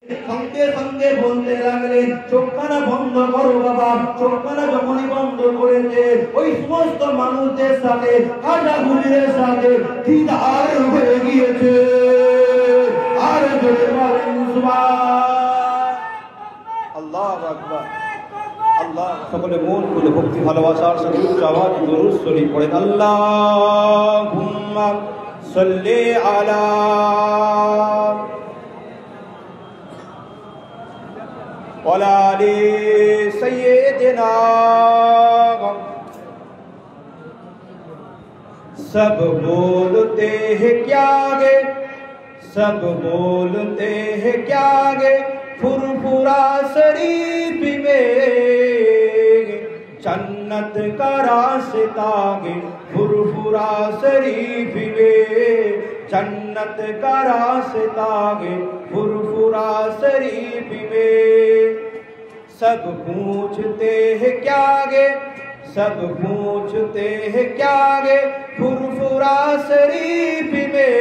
সঙ্গে সঙ্গে বলতে লাগলেন, চোখখানা বন্ধ করো বাবা। চোখখানা যখনই বন্ধ করেছে, ওই সমস্ত মানুষদের সাথে খাজা হুজুরের সাথে দিদার হয়ে গিয়েছে। আর জোরে বলেন সুবহান আল্লাহু আকবার। আল্লাহ সকলে মন খুলে ভক্তি ভালোবাসার সাথে উচ্চ আওয়াজে দরুদ শরীফ পড়েন। আল্লাহুম্মা সাল্লি আলা ওয়ালা আলি সাইয়্যিদিনা। सब बोलते हैं क्या गे, सब बोलते हैं क्या गे, फुरफुरा शरीफ में जन्नत का रास्ता गे, फुरफुरा शरीफ में जन्नत का रास्ता गे, फुरफुरा शरीफ में। सब पूछते हैं क्या गे, सब पूछते हैं क्या गे, फुरफुरा शरीफ में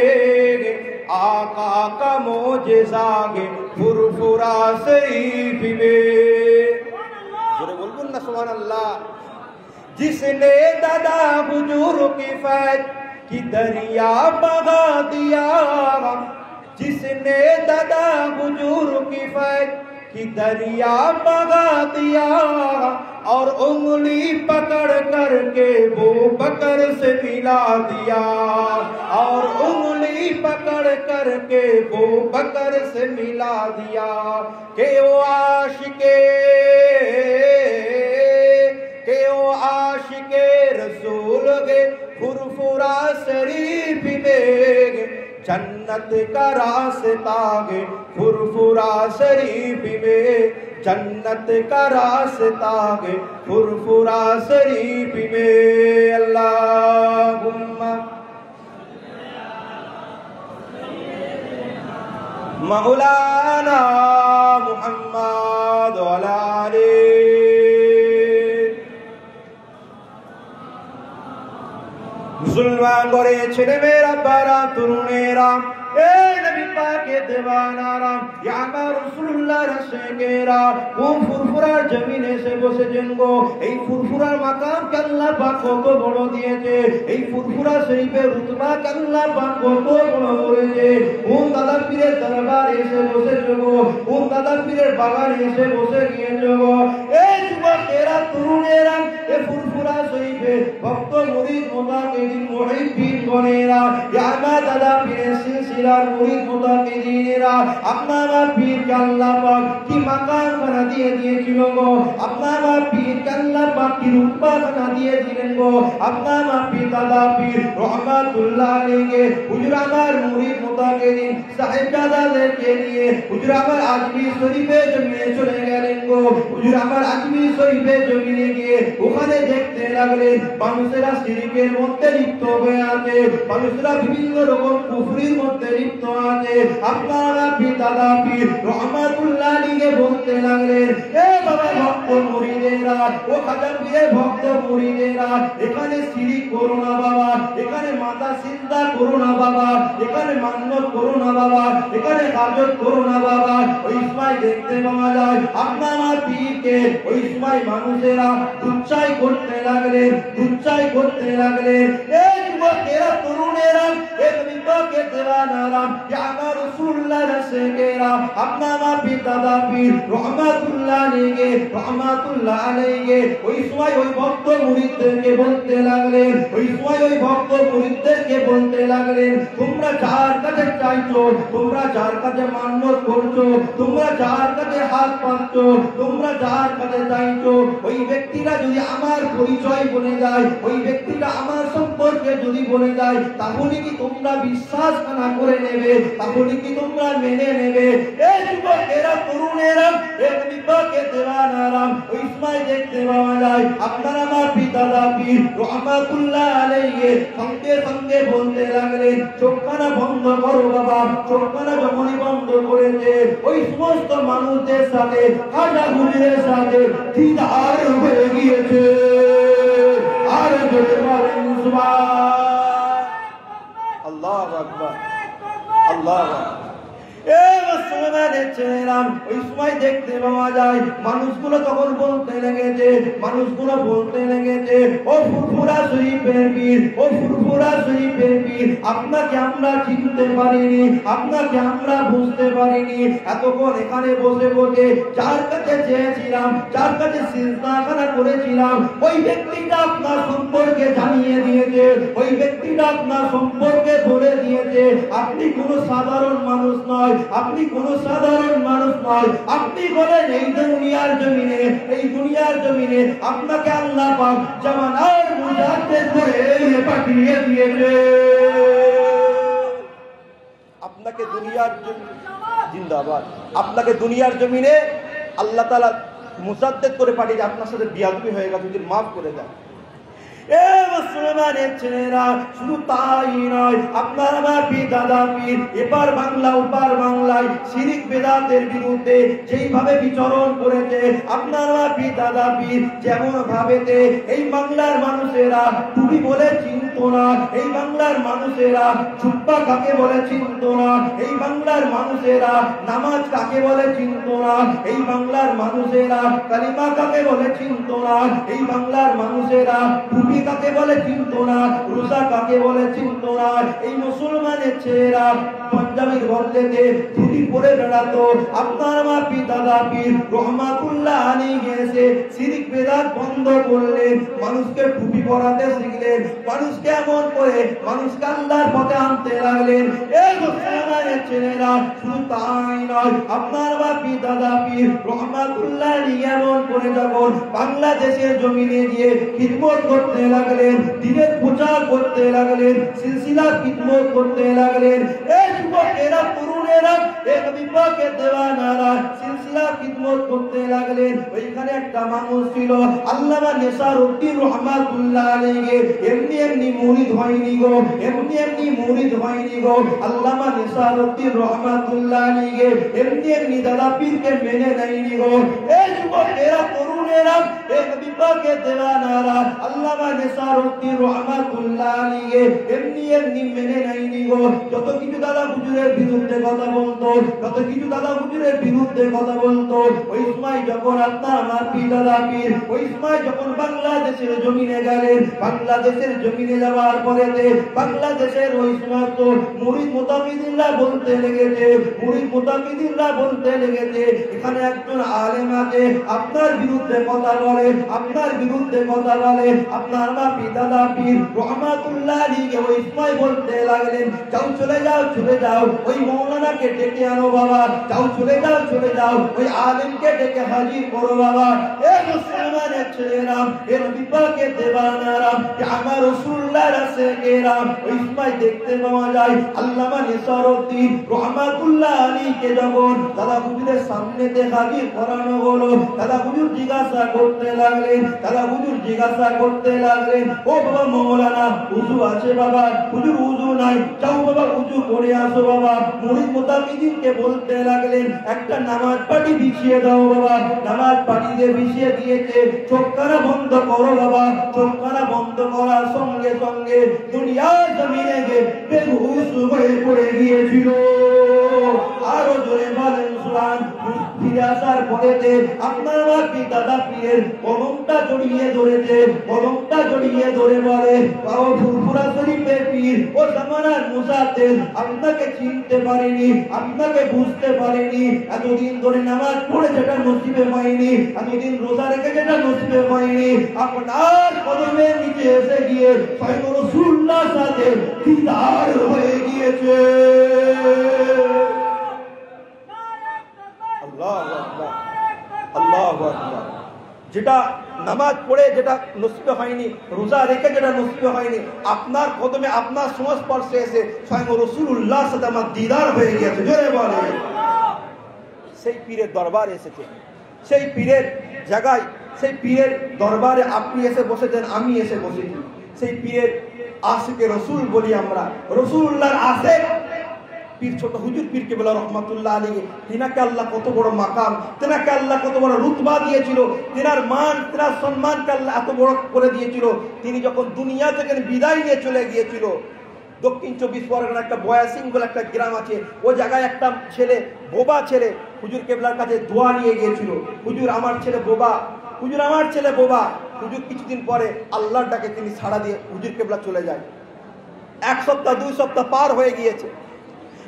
आका का मोजेज़ा गे, फुरफुरा शरीफ में। जोरे बोलबो ना सुभान अल्लाह। जिसने दादा हुजूर की फैज़ की दरिया बहा दिया, जिसने दादा हुजूर की फैज़ कि दरिया बगा दिया, और उंगली पकड़ करके वो बकर से मिला दिया, और उंगली पकड़ करके वो बकर से मिला दिया। के वो आशिके रसूल गे, फुरफुरा शरीफ में जन्नत का रास्ता गे, फुरफुरा शरीफ में जन्नत का रास्ता गे, फुरफुरा शरीफ में। अल्लाहुम्मा मौलाना मुहम्मद वाला आले। मुसलमान करे छेड़े मेरा बारा तरुणेरा, ए नबी पाके देवानारा, या रसूलुल्लाह रशेकेरा, वो फुरफुरार जमीने से बसे जिनको এই ফুরফুরার মাকাম কে আল্লাহ পাক কত বড় দিয়েছে, এই ফুরফুরা শরীফের রুতবা কে আল্লাহ পাক কত বড় করেছে। কোন দাদা পীরের দরবারে এসে বসেছো গো, কোন দাদা পীরের বাগানে এসে বসে গিয়েছো গো। এই যুবকেরা তরুণেরা, এই ফুরফুরা শরীফে ভক্ত মুরিদ মুতাকিদিন মুহিব্বিন গণেরা, ইয়া মা দাদা পীরের সিলসিলার মুরিদ মুতাকিদিনেরা, আপনারা পীর কে আল্লাহ পাক কি মাকাম বানা দিয়ে দিয়েছিল গো, আপনারা পীর কে আল্লাহ পাক কি রূপা বানা দিয়ে দিলেন গো। আপনারা পীর দাদা পীর রহমাতুল্লাহ আলাইহি হুজুর আমার মুরিদ মুতাকিদিন সাহেবজাদাদেরকে নিয়ে হুজুর আমার আজমির শরীফে জমিনে চলে গেলেন গো। হুজুর আমার আজমির শরীফে জমিনে গিয়ে ওখানে দেখতে লাগলেন মানুষেরা শিরকের মধ্যে লিপ্ত হয়ে আছে, মানুষরা বিভিন্ন রকম কুফরির মধ্যে লিপ্ত আছে। আপনারা পীর দাদা পীর রহমাতুল্লাহ আলাইহি বলতে লাগলেন, এ বাবা ভক্ত মুরিদেরা, ও খাজা পীরের ভক্ত মুরিদেরা, এখানে শিরিক করো না বাবা, এখানে মাথা সিজদা করো না বাবা, এখানে মান্নত করো না বাবা, এখানে হাজত করো না বাবা। ওই সময় দেখতে পাওয়া যায় আপনারা পীরকে ওই সময় মানুষেরা তুচ্ছাই করতে লাগলেন, তুচ্ছাই করতে লাগলেন। এই যুবকেরা তরুণেরা, এক বিপকে দেওয়ানারা, ইয়া রাসূলুল্লাহ রসেকেরা, আপনারা পীর দাদা পীর রহমাতুল্লাহ আলাইহি রহমাতুল্লাহ আলাইহি ওই সময় ওই ভক্ত মুরিদদেরকে বলতে লাগলেন, ওই সময় ওই ভক্ত মুরিদদেরকে বলতে লাগলেন, তোমরা যার কাছে চাইছো, তোমরা যার কাছে মান্নত করছো, তোমরা যার কাছে হাত পাতছো, তোমরা যার কাছে চাইছো, ওই ব্যক্তিরা যদি আমার পরিচয় বলে যায়, ওই ব্যক্তিটা আমার সম্পর্কে যদি বলে যায়, তাহলে কি তোমরা বিশ্বাস না করে নেবে, তাহলে কি তোমরা মেনে নেবে? এই যুবকেরা তরুণেরা, এক বিপকে দেওয়ানারা, ওই সময় দেখতে পাওয়া যায় আপনারা আমার পিতা দাবি রহমাতুল্লাহ আলাইহি সঙ্গে সঙ্গে বলতে লাগলেন, চোখখানা বন্ধ করো বাবা। চোখখানা যখনই বন্ধ করেছে, ওই সমস্ত মানুষদের সাথে খাজা হুজুরের সাথে দিদার হয়ে গিয়েছে। আর জোরে বলেন সুবহান আল্লাহু আকবার, আল্লাহু আকবার। মুসলমানের ছেলেরা ওই সময় দেখতে পাওয়া যায় মানুষগুলো তখন বলতে লেগেছে, ও ফুরফুরা শরীফের পীর, ও ফুরফুরা শরীফের পীর, আপনাকে আমরা চিনতে পারিনি, আপনাকে আমরা বুঝতে পারিনি। এতক্ষণ এখানে বসে বসে যার কাছে চেয়েছিলাম, যার কাছে সিজদাখানা করেছিলাম, ওই ব্যক্তিটা আপনার সম্পর্কে জানিয়ে দিয়েছে, ওই ব্যক্তিটা আপনার সম্পর্কে বলে দিয়েছে আপনি কোনো সাধারণ মানুষ নয়, আপনি কোনো সাধারণ মানুষ নয়। আপনি বলেন এই দুনিয়ার জমিনে আপনাকে আল্লাহ পাক জামানার মুজাদ্দিদ করে পাঠিয়ে দিয়েছে। আপনাকে দুনিয়ার জিন্দাবাদ, আপনাকে দুনিয়ার জমিনে আল্লাহ তাআলা মুজাদ্দিদ করে পাঠিয়ে আপনার সাথে বিয়াদবি হয়ে গেছে, যদি মাফ করে দেন। মুসলমানের ছেলেরা শুধু তাই নয়, আপনার আমার দাদা পীর এপার বাংলা ওপার বাংলায় শিরিক বেদাতের বিরুদ্ধে যেইভাবে বিচরণ করেছে, আপনার আমার দাদা পীর যেমন ভাবেতে এই বাংলার মানুষেরা টুপি বলে চিনত না, এই বাংলার মানুষেরা জুব্বা কাকে বলে চিনত না, এই বাংলার মানুষেরা নামাজ কাকে বলে চিনত না, এই বাংলার মানুষেরা কালিমা কাকে বলে চিনত না, এই বাংলার মানুষেরা টুপি কাকে বলে চিনত না, রোজা কাকে বলে চিনত না। এই মুসলমানের ছেলেরা পাঞ্জাবির বদলেতে ধুতি পরে বেড়াতো। আপনার আমার দাদা পীর রহমাতুল্লাহ আলাইহি এসে শিরক বেদাত বন্ধ করলেন, মানুষকে টুপি পরাতে শিখলেন, মানুষকে এমন করে মানুষকে আল্লাহর পথে আনতে লাগলেন। এই মুসলমানের ছেলেরা শুধু তাই নয়, আপনার আমার দাদা পীর রহমাতুল্লাহ আলাইহি এমন করে যখন বাংলাদেশের জমিনে গিয়ে খিদমত করতে লাগলেন, দিনের প্রচার করতে লাগলেন, সিলসিলার খিদমত করতে লাগলেন। এই যুবকেরা তরুণেরা এক বিপাকে দেওয়ানারা সিলসিলার খিদমত করতে লাগলেন। ওইখানে একটা মানুষ ছিল আল্লামা নেসারউদ্দিন রহমাতুল্লাহ আলাইহি, এমনি মুরিদ হয়নি গো, এমনি মুরিদ হয়নি গো। আল্লামা নেসারউদ্দিন রহমাতুল্লাহ আলাইহি এমনি দাদা পীরকে মেনে নেয়নি গো। এই যুবকেরা তরুণেরা এক বিপাকে দেওয়ানারা আল্লামা নেসারউদ্দিন রহমাতুল্লাহ আলাইহি এমনি মেনে নেয়নি গো। যত কিছু দাদা হুজুরের বিরুদ্ধে কথা বলতো, যত কিছু দাদা হুজুরের বিরুদ্ধে কথা বলতো, ওই সময় যখন আপনার আমার দাদা পীর ওই সময় যখন বাংলাদেশের জমিনে গেলেন, বাংলাদেশের জমিনে যাওয়ার পরেতে বাংলাদেশের ওই সমস্ত মুরিদ মুতাকিদিনরা বলতে লেগেছে, মুরিদ মুতাকিদিনরা বলতে লেগেছে এখানে একজন আলেম আছে আপনার বিরুদ্ধে কথা বলে, আপনার বিরুদ্ধে কথা বলে। আপনার বাপি দাদা পীর রহমাতুল্লাহ আলাইহি ওই সময় বলতে লাগলেন, যাও চলে যাও, চলে যাও, ওই মৌলানাকে ডেকে আনো বাবা, যাও চলে যাও, চলে যাও, ওই আলেমকে ডেকে হাজির করো বাবা। এ মুসলমানের ছেলেরা, এ নবী পাকের দেওয়ানারা, যে আমার রাসূলুল্লাহ রাসূলেরা, ওই সময় দেখতে পাওয়া যায় আল্লামা নেসারউদ্দিন রহমাতুল্লাহ আলাইহিকে যখন দাদা হুজুরের সামনেতে হাজির করানো হলো, দাদা হুজুর জিজ্ঞাসা করতে লাগলেন, দাদা হুজুর জিজ্ঞাসা করতে লাগলেন, ও বাবা মৌলানা উযু আছে বাবা? হুজুর উযু নাই, যাও বাবা উযু করে আসো বাবা। মুরিদ মুতাকিদিনকে বলতে লাগলেন একটা নামাজ পাটি বিছিয়ে দাও বাবা। নামাজ পাটিতে বিছিয়ে দিয়েছে, চোখখানা বন্ধ করো বাবা। চোখখানা বন্ধ করার সঙ্গে সঙ্গে দুনিয়ার জমিনে বেহুশ হয়ে পড়ে গিয়েছিল। আরো জোরে বলেন সুবহানাল্লাহ। ফিরে আসার পরেতে আপনার দাদা পীরের কলমটা জড়িয়ে ধরেছে, কলমটা জড়িয়ে ধরে বলে, বাবা ফুরফুরা শরীফের পীর ও জামানার মুজাদ্দিদ, আপনাকে চিনতে পারিনি, আপনাকে বুঝতে পারিনি। এতদিন ধরে নামাজ পড়ে যেটা নসিবে হয়নি, এতদিন রোজা রেখে যেটা নসিবে হয়নি, আপনার কদমের নিচে এসে গিয়ে স্বয়ং রাসূলুল্লাহর সাথে দিদার হয়ে গিয়েছে। আল্লাহু আকবার, আল্লাহু আকবার। যেটা নামাজ পড়ে যেটা নসিবে হয়নি, রোজা রেখে যেটা নসিবে হয়নি, আপনার কদমে আপনার সংস্পর্শে এসে স্বয়ং রাসূলুল্লাহর সাথে আমার দিদার হয়ে গিয়েছে। জোরে বলে। সেই পীরের দরবারে এসেছে, সেই পীরের জায়গায়, সেই পীরের দরবারে আপনি এসে বসেছেন, আমি এসে বসেছি। সেই পীরের আশিকে রসুল বলি আমরা, রাসূলুল্লাহর আশিক পীর ছোট হুজুর পীরকে বলা রহমাতুল্লাহ আলাইহি। তিনাকে আল্লাহ কত বড় মাকাম, তিনাকে আল্লাহ কত বড় রুতবা দিয়েছিল, তিনার মান, তিনার সম্মানকে আল্লাহ এত বড় করে দিয়েছিল। তিনি যখন দুনিয়া থেকে বিদায় নিয়ে চলে গিয়েছিল, দক্ষিণ 24 পরগনা একটা বয়াসিং বলে একটা গ্রাম আছে, ও জায়গায় একটা ছেলে, বোবা ছেলে, হুজুর কেবলার কাছে দোয়া নিয়ে গিয়েছিল, হুজুর আমার ছেলে বোবা, হুজুর আমার ছেলে বোবা। হুজুর কিছুদিন পরে আল্লাহর ডাকে তিনি ছাড়া দিয়ে হুজুর কেবলা চলে যায়। 1 সপ্তাহ 2 সপ্তাহ পার হয়ে গিয়েছে।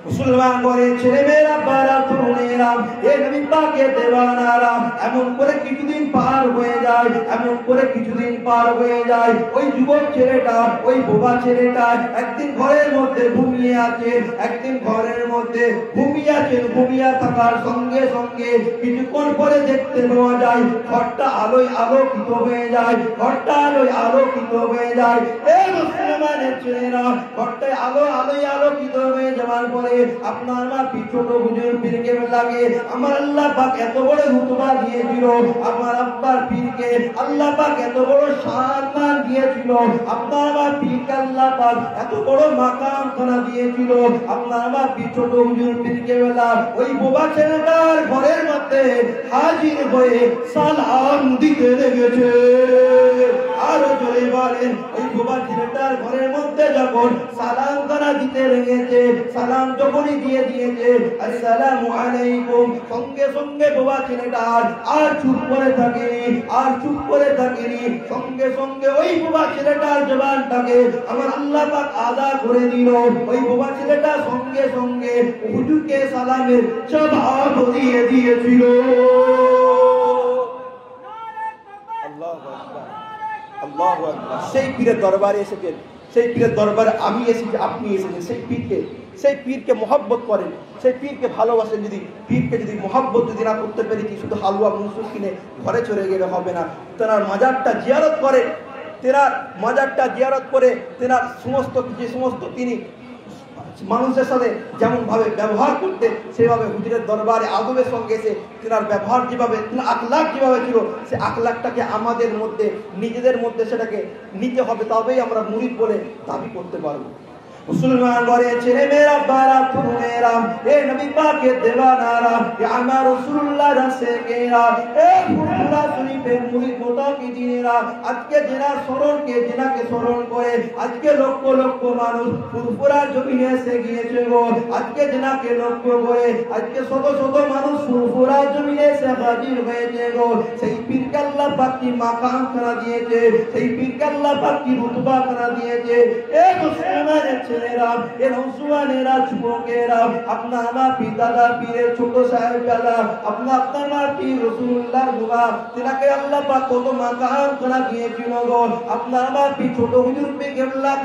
মুসলমান ঘরে ছেলেমেয়েরা, বারা তরুণেরা, এ নবী পাকের দেওয়ানারা, এমন করে কিছুদিন পার হয়ে যায়, এমন করে কিছুদিন পার হয়ে যায়। ওই যুবক ছেলেটা, ওই বোবা ছেলেটা একদিন ঘরের মধ্যে ঘুমিয়ে আছে, একদিন ঘরের মধ্যে ঘুমিয়ে আছে। ঘুমিয়ে থাকার সঙ্গে সঙ্গে কিছুক্ষণ পরে দেখতে পাওয়া যায় ঘরটা আলোয় আলোকিত হয়ে যায়, ঘরটা আলোয় আলোকিত হয়ে যায়। এই মুসলমানের ছেলেরা, ঘরটায় আলোয় আলোকিত হয়ে যাওয়ার পরে আপনার আমার ছোট হুজুর পীরকে লাগে আমার আল্লাহ পাক এত বড় রুতবা দিয়েছিল, আমার আব্বার পীরকে আল্লাহ পাক এত বড় সম্মান দিয়েছিল, আপনার আমার পীরকে আল্লাহ পাক এত বড় মাকাম খানা দিয়েছিল। আপনার আমার ছোট হুজুর পীরকে বেলা ওই বোবা ছেলেটার ঘরের মধ্যে হাজির হয়ে সালাম দিতে লেগেছে। আরো জোরে বলেন, ওই বোবা ছেলেটার ঘরের মধ্যে যখন সালাম খানা দিতে লেগেছে, সালাম যখনই দিয়ে দিয়েছে আসসালামু আলাইকুম, সঙ্গে সঙ্গে বোবা ছেলেটা আর চুপ করে থাকেনি, আর চুপ করে থাকেনি, সঙ্গে সঙ্গে ওই বোবা ছেলেটার জবানটাকে আমার আল্লাহ পাক আদা করে দিল। ওই বোবা ছেলেটা সঙ্গে সঙ্গে হুজুরকে সালামের জবাব দিয়ে দিয়েছিল। আল্লাহু আকবার, আল্লাহু আকবার। সেই পীরের দরবারে এসেছেন, সেই পীরের দরবারে আমি এসেছি, আপনি এসেছেন। সেই পীরকে মহব্বত করেন, সেই পীরকে ভালোবাসেন। যদি পীরকে যদি মহব্বত যদি না করতে পেরেছি, শুধু হালুয়া মনসুর কিনে ঘরে চলে গেলে হবে না। তেনার মাজারটা জিয়ারত করে, তেনার মাজারটা জিয়ারত করে তেনার সমস্ত যে সমস্ত তিনি মানুষের সাথে যেমন ভাবে ব্যবহার করতে, সেভাবে হুজুরের দরবারে আদবের সঙ্গে এসে তেনার ব্যবহার যেভাবে, আখলাক যেভাবে ছিল, সে আখলাকটাকে আমাদের মধ্যে নিজেদের মধ্যে সেটাকে নিতে হবে, তবেই আমরা মুরিদ বলে দাবি করতে পারবো। মুসলমান ঘরে ছেলেমেয়েরা, বারা তরুণেরা, এ নবী পাকের দেওয়ানারা, এ আমার রাসূলুল্লাহ রাসেকেরা, এ ফুরফুরা শরীফের মুরিদ মুতাকিদিনেরা, আজকে জেনাকে স্মরণ করে আজকে লক্ষ লক্ষ মানুষ ফুরফুরা জমিনে এসে গিয়েছে গো। আজকে জেনাকে লক্ষ্য করে আজকে শত শত মানুষ ফুরফুরা জমিনে এসে হাজির হয়েছে গো। সেই পীরকে আল্লাহ পাক কি মাকাম খানা দিয়েছে, সেই পীরকে আল্লাহ পাক কি রুতবা খানা দিয়েছে। এ মুসলমানের ছেলেরা, এ নওজওয়ানেরা, যুবকেরা, আপনার আমার পিতাদা পীরের ছোট সাহেবজাদা, আপনার আমার পীর রাসূলুল্লাহ মুবারক, তিনাকে আল্লাহ পাক কত মাকাম খানা দিয়েছিল গো। আপনার আমার পীর ছোট হুজুর পীরকে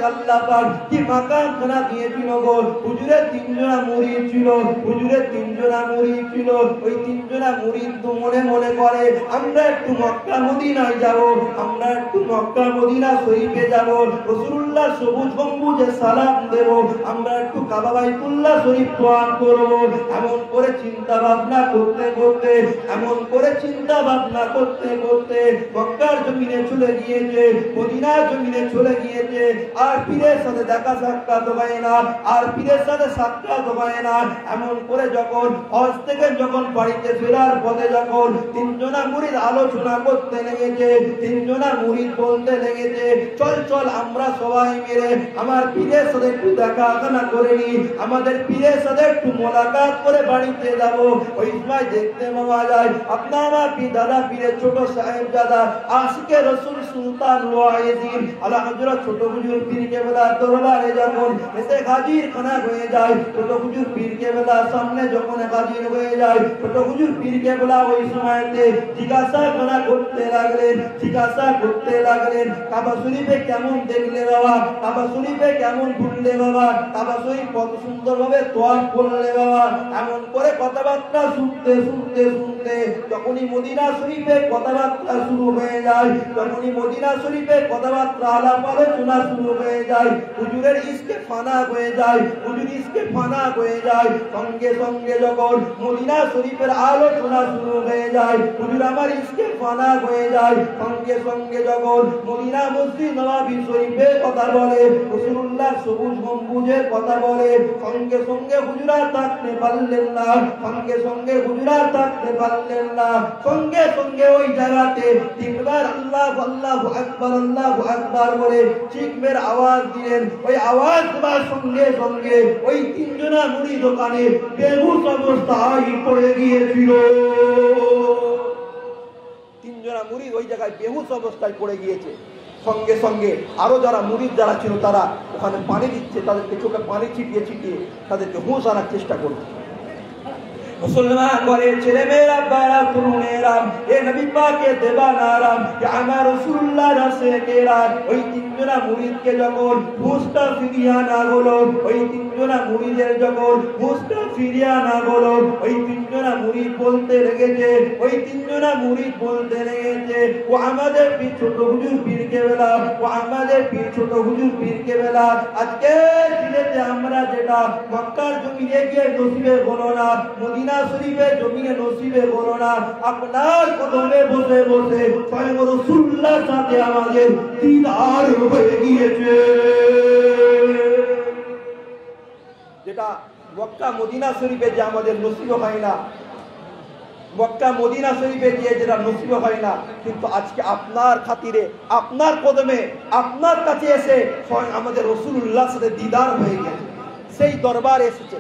আল্লাহ পাক কি মাকাম খানা দিয়েছিল গো। হুজুরের 3 জনা মুরিদ ছিল, হুজুরের 3 জনা মুরিদ ছিল। ওই 3 জনা মুরিদ তো মনে মনে করে আমরা একটু মক্কা মদিনায় যাব, আমরা একটু মক্কা মদিনা শরীফে যাব, রাসূলুল্লাহ সবুজ গম্বুজে সালাম দেব, আমরা একটু কাবা বাইতুল্লাহ শরীফ তোয়াফ করব। এমন করে চিন্তা ভাবনা করতে করতে, এমন করে চিন্তা ভাবনা করতে করতে মক্কার জমিনে চলে গিয়েছে, মদিনার জমিনে চলে গিয়েছে। আর পীরের সাথে দেখা সাক্ষাৎ হয় না, আর পীরের সাথে সাক্ষাৎ হয় না। এমন করে যখন হজ থেকে যখন বাড়িতে ফেরার পথে যখন 3 জনা মুরিদ আলোচনা করতে লেগেছে, 3 জনা মুরিদ বলতে লেগেছে চল চল আমরা সবাই মিলে আমার পীরের সাথে একটু দেখা করে নি, আমাদের পীরের সাথে একটু মোলাকাত করে বাড়িতে যাব। ওই সময় দেখতে পাওয়া যায় আপনার আমার পীর দাদা পীরের ছোট সাহেবজাদা আশিকে রাসূল সুলতান ওয়াইজিন আলা হযরত ছোট হুজুর পীর কেবলা দরবারে যখন এসে হাজির খানা হয়ে যায়, ছোট হুজুর পীর কেবলা সামনে যখন হাজির হয়ে যায়, ছোট হুজুর পীর কেবলা ওই সময়তে জিজ্ঞাসা করতে লাগলেন কাবা শরীফে কেমন দেখলে বাবা, কাবা শরীফে কেমন ঘুরলে বাবা, কাবা শরীফ কত সুন্দরভাবে তোয়াফ করলে বাবা। এমন করে কথাবার্তা শুনতে যখনই মদিনা শরীফে কথাবার্তা শুরু হয়ে যায়, যখনই মদিনা শরীফে কথাবার্তা আলাপ আলোচনা শুরু হয়ে যায়, হুজুরের ইশকে ফানা হয়ে যায়, হুজুর ইশকে ফানা হয়ে যায়। সঙ্গে সঙ্গে যখন মদিনা শরীফের আলোচনা শুরু হয়ে যায়, হুজুর আমার ইশকে ফানা হয়ে যায়। সঙ্গে সঙ্গে যখন মদিনা মসজিদ নববী শরীফের কথা বলে, রাসূলুল্লাহ সবুজ গম্বুজের কথা বলে, সঙ্গে সঙ্গে হুজুরা থাকতে পারলেন না, সঙ্গে সঙ্গে হুজুরা থাকতে পারলেন না, সঙ্গে সঙ্গে ওই জায়গাতে তিনবার আল্লাহু আল্লাহু আকবার বলে চিৎকারের আওয়াজ দিলেন। ওই আওয়াজ দেওয়ার সঙ্গে সঙ্গে ওই তিনজনা মুরিদ দোকানে বেহুশ অবস্থায় পড়ে গিয়েছিল। তিনজনা মুরিদ ওই জায়গায় বেহুশ অবস্থায় পড়ে গিয়েছে। সঙ্গে সঙ্গে আরো যারা মুরিদ যারা ছিল তারা ওখানে পানি দিচ্ছে, তাদেরকে চোখে পানি ছিটিয়ে ছিটিয়ে তাদেরকে হুঁশ আনার চেষ্টা করছে। মুসলমান ঘরের ছেলে মেয়েরা, বারা তরুণেরা, এ নবী পাকের দেবানারা, আমার রাসূলুল্লাহর রাসূলেরা, ওই তিনজনা মুরিদকে যখন হুঁশটা ফিরিয়ে আনা হলো, ওই তিনজনা মুরিদের যখন হুঁশটা ফিরিয়ে আনা হলো, ওই তিনজনা মুরিদ বলতে লেগেছে, ওই তিনজনা মুরিদ বলতে লেগেছে, ও আমাদের পীর ছোট হুজুর পীর কেবলা, ও আমাদের পীর ছোট হুজুর পীর কেবলা, আজকে দিনেতে আমরা যেটা মক্কার জমিনে গিয়ে নসিবে হলো না, মদিনা শরীফের জমিনে নসিবে হলো না, আপনার কদমে বসে বসে স্বয়ং রাসূলুল্লাহর সাথে আমাদের দিদার হয়ে গিয়েছে। যেটা মক্কা মদিনা শরীফে যে আমাদের নসিব হয় না, মক্কা মদিনা শরীফে গিয়ে যেটা নসিব হয় না, কিন্তু আজকে আপনার খাতিরে আপনার কদমে আপনার কাছে এসে স্বয়ং আমাদের রাসূলুল্লাহর সাথে দিদার হয়ে গেছে। সেই দরবারে এসেছে,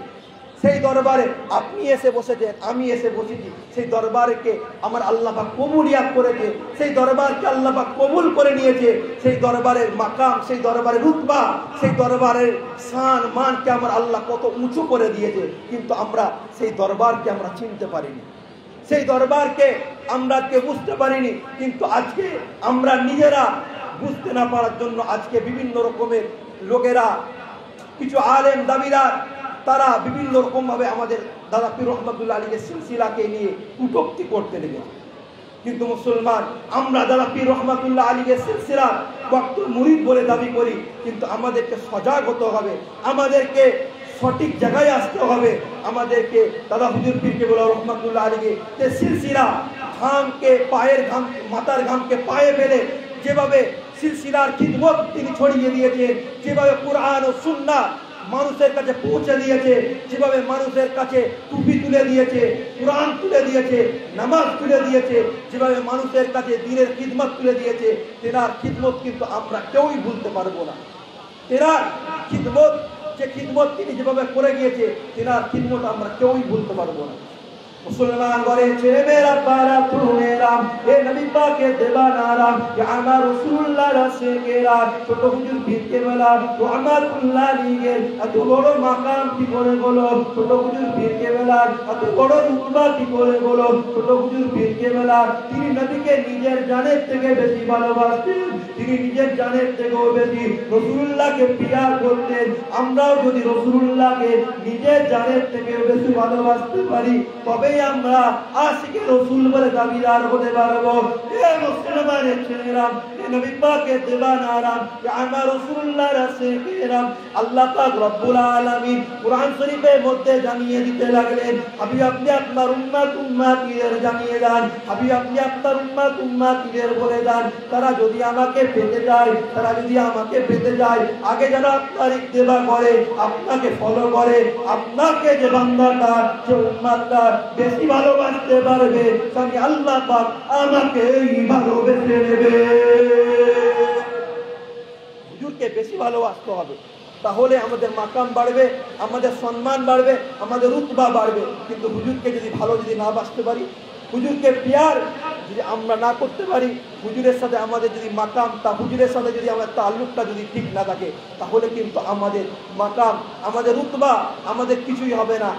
সেই দরবারে আপনি এসে বসেছেন, আমি এসে বসেছি, সেই দরবারকে আমার আল্লাহ পাক কবুলিয়াত করেছে, সেই দরবারকে আল্লাহ পাক কবুল করে নিয়েছে, সেই দরবারের মাকাম, সেই দরবারের রুতবা, সেই দরবারের শান মানকে আমার আল্লাহ কত উঁচু করে দিয়েছে, কিন্তু আমরা সেই দরবারকে আমরা চিনতে পারিনি, সেই দরবারকে আমরা বুঝতে পারিনি। কিন্তু আজকে আমরা নিজেরা বুঝতে না পারার জন্য আজকে বিভিন্ন রকমের লোকেরা, কিছু আলেম দাবিদার, তারা বিভিন্ন রকম ভাবে আমাদের দাদা পীর রহমাতুল্লাহ আলীর সিলসিলাকে নিয়ে কটূক্তি করতে লেগেছে। কিন্তু মুসলমান, আমরা দাদা পীর রহমাতুল্লাহ আলীর সিলসিলা ভক্ত মুরিদ বলে দাবি করি, কিন্তু আমাদেরকে সজাগ হতে হবে, আমাদেরকে সঠিক জায়গায় আসতে হবে, আমাদেরকে দাদা হুজুর পীর কেবলা রহমাতুল্লাহ আলীকে সিলসিলা ঘামকে, পায়ের ঘাম, মাথার ঘামকে পায়ে ফেলে যেভাবে সিলসিলার খিদমত তিনি ছড়িয়ে দিয়েছেন, যেভাবে কুরআন ও সুন্নাহ মানুষের কাছে পৌঁছে দিয়েছে, যেভাবে মানুষের কাছে টুপি তুলে দিয়েছে, কুরআন তুলে দিয়েছে, নামাজ তুলে দিয়েছে, যেভাবে মানুষের কাছে দ্বীনের খিদমত তুলে দিয়েছে, তেনার খিদমত কিন্তু আমরা কেউই ভুলতে পারবো না। তেনার খিদমত, যে খিদমত তিনি যেভাবে করে গিয়েছে, তেনার খিদমত আমরা কেউই ভুলতে পারবো না। মুসলমান ঘরের ছেলে মেয়েরা, বারা তরুণেরা, এ নবী পাকের দেবানারা, আমার রাসূলুল্লাহর রাসূলেরা, ছোট হুজুর পীর কেবলা রহমাতুল্লাহ আলাইহির এত বড় মাকাম কি করে হলো, ছোট হুজুর পীর কেবলা এত বড় রুতবা কি করে হলো, ছোট হুজুর পীর কেবলা তিনি নবীকে নিজের জানের থেকে বেশি ভালোবাসতেন, তিনি নিজের জানের থেকেও বেশি রাসূলুল্লাহকে পিয়ার করতেন। আমরাও যদি রাসূলুল্লাহকে নিজের জানের থেকে বেশি ভালোবাসতে পারি, তবে আমরা আশিকে রাসূল বলে দাবিদার হতে পারবো। এ মুসলমানের ছেলেরা, এ নবী পাকের দেবানারা, আমার রাসূলুল্লাহর রাসূলেরা, আল্লাহ পাক রব্বুল আলামিন কুরআন শরীফের মধ্যে জানিয়ে দিতে লাগলেন, হাবিব আপনি আপনার উম্মতিদের জানিয়ে দেন, হাবিব আপনি আপনার উম্মতিদের বলে দেন, তারা যদি আমাকে পেতে যায়, তারা যদি আমাকে পেতে যায়, আগে যারা আপনার ইত্তেবা করে, আপনাকে ফলো করে, আপনাকে যে বান্দাটা, যে উম্মতটা বেশি ভালোবাসতে পারবে, তাকে আল্লাহ পাক আমাকেই ভালোবেসে নেবে। হুজুরকে বেশি ভালোবাসতে হবে, তাহলে আমাদের মাকাম বাড়বে, আমাদের সম্মান বাড়বে, আমাদের রুতবা বাড়বে। কিন্তু হুজুরকে যদি ভালো যদি না বাসতে পারি, হুজুরকে পিয়ার যদি আমরা না করতে পারি, হুজুরের সাথে আমাদের যদি মাকাম, তা হুজুরের সাথে যদি আমাদের তাল্লুকটা যদি ঠিক না থাকে, তাহলে কিন্তু আমাদের মাকাম, আমাদের রুতবা, আমাদের কিছুই হবে না।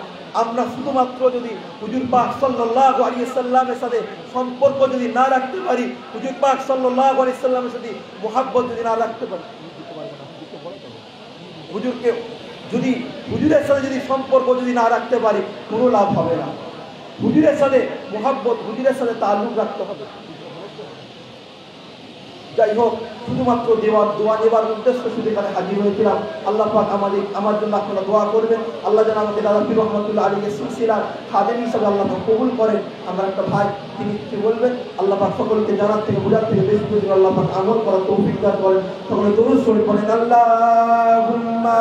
আমরা শুধুমাত্র যদি হুজুর পাক সাল্লাল্লাহু আলাইহি সাল্লামের সাথে সম্পর্ক যদি না রাখতে পারি, হুজুর পাক সাল্লাল্লাহু আলাইহি সাল্লামের সাথে মুহাব্বত যদি না রাখতে পারি, হুজুরকে যদি হুজুরের সাথে যদি সম্পর্ক যদি না রাখতে পারি, কোনো লাভ হবে না। হুজুরের সাথে মুহাব্বত, হুজুরের সাথে তাল্লুক রাখতে হবে। যাই হোক, শুধুমাত্র দোয়া নেবার উদ্দেশ্য শুধু এখানে হাজির হয়েছিলাম। আল্লাহ পাক আমার জন্য আপনারা দোয়া করবেন, আল্লাহ যেন আমাকে দাদা পীর রহমাতুল্লাহ আলীর সিলসিলার খাদেম হিসাবে আল্লাহ পাক কবুল করেন। আমার একটা ভাই, তিনি কি বলবেন, আল্লাহ পাক সকলকে জানার থেকে বোঝার থেকে বেশি বেশি আল্লাহ পাক আমল করার তৌফিক দান করেন। সকলে দরুদ শরীফ পড়েন। আল্লাহুম্মা